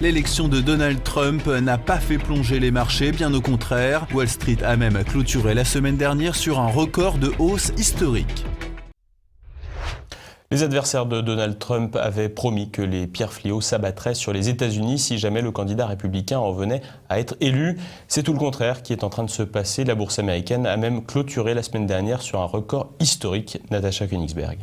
L'élection de Donald Trump n'a pas fait plonger les marchés, bien au contraire. Wall Street a même clôturé la semaine dernière sur un record de hausse historique. Les adversaires de Donald Trump avaient promis que les pires fléaux s'abattraient sur les États-Unis si jamais le candidat républicain en venait à être élu. C'est tout le contraire qui est en train de se passer. La bourse américaine a même clôturé la semaine dernière sur un record historique. Natacha Königsberg.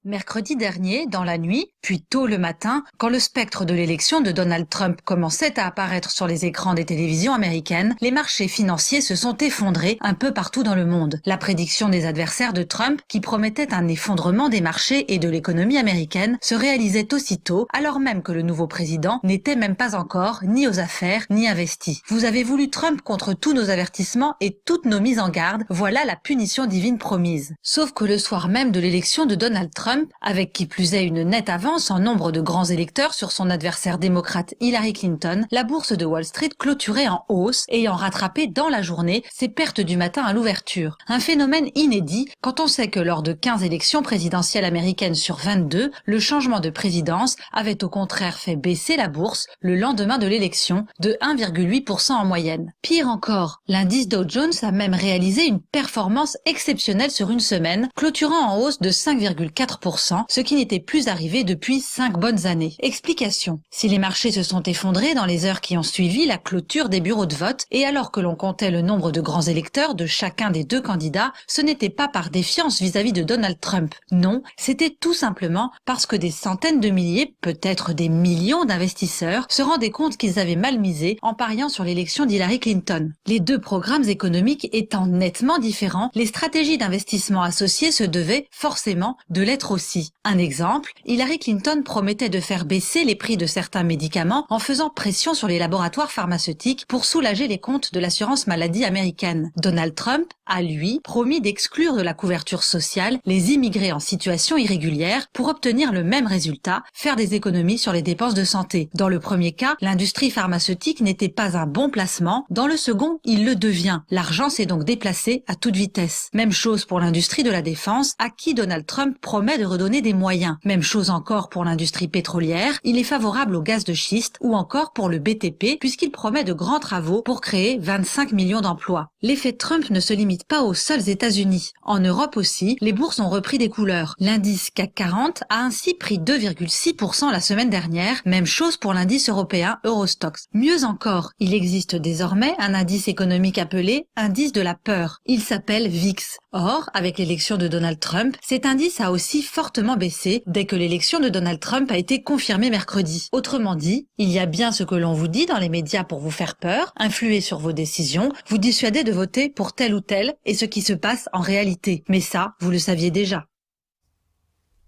Mercredi dernier, dans la nuit, puis tôt le matin, quand le spectre de l'élection de Donald Trump commençait à apparaître sur les écrans des télévisions américaines, les marchés financiers se sont effondrés un peu partout dans le monde. La prédiction des adversaires de Trump, qui promettait un effondrement des marchés et de l'économie américaine, se réalisait aussitôt, alors même que le nouveau président n'était même pas encore ni aux affaires ni investi. Vous avez voulu Trump contre tous nos avertissements et toutes nos mises en garde, voilà la punition divine promise. Sauf que le soir même de l'élection de Donald Trump, avec qui plus est une nette avance en nombre de grands électeurs sur son adversaire démocrate Hillary Clinton, la bourse de Wall Street clôturait en hausse, ayant rattrapé dans la journée ses pertes du matin à l'ouverture. Un phénomène inédit quand on sait que lors de 15 élections présidentielles américaines sur 22, le changement de présidence avait au contraire fait baisser la bourse le lendemain de l'élection de 1,8% en moyenne. Pire encore, l'indice Dow Jones a même réalisé une performance exceptionnelle sur une semaine, clôturant en hausse de 5,4%. Ce qui n'était plus arrivé depuis 5 bonnes années. Explication. Si les marchés se sont effondrés dans les heures qui ont suivi la clôture des bureaux de vote, et alors que l'on comptait le nombre de grands électeurs de chacun des deux candidats, ce n'était pas par défiance vis-à-vis de Donald Trump. Non, c'était tout simplement parce que des centaines de milliers, peut-être des millions d'investisseurs se rendaient compte qu'ils avaient mal misé en pariant sur l'élection d'Hillary Clinton. Les deux programmes économiques étant nettement différents, les stratégies d'investissement associées se devaient forcément de l'être aussi. Un exemple, Hillary Clinton promettait de faire baisser les prix de certains médicaments en faisant pression sur les laboratoires pharmaceutiques pour soulager les comptes de l'assurance maladie américaine. Donald Trump a, lui, promis d'exclure de la couverture sociale les immigrés en situation irrégulière pour obtenir le même résultat, faire des économies sur les dépenses de santé. Dans le premier cas, l'industrie pharmaceutique n'était pas un bon placement. Dans le second, il le devient. L'argent s'est donc déplacé à toute vitesse. Même chose pour l'industrie de la défense, à qui Donald Trump promet de redonner des moyens. Même chose encore pour l'industrie pétrolière, il est favorable au gaz de schiste ou encore pour le BTP puisqu'il promet de grands travaux pour créer 25 millions d'emplois. L'effet Trump ne se limite pas aux seuls États-Unis. En Europe aussi, les bourses ont repris des couleurs. L'indice CAC 40 a ainsi pris 2,6% la semaine dernière, même chose pour l'indice européen Eurostoxx. Mieux encore, il existe désormais un indice économique appelé indice de la peur. Il s'appelle VIX. Or, avec l'élection de Donald Trump, cet indice a aussi fortement baissé dès que l'élection de Donald Trump a été confirmée mercredi. Autrement dit, il y a bien ce que l'on vous dit dans les médias pour vous faire peur, influer sur vos décisions, vous dissuader de voter pour tel ou tel et ce qui se passe en réalité. Mais ça, vous le saviez déjà.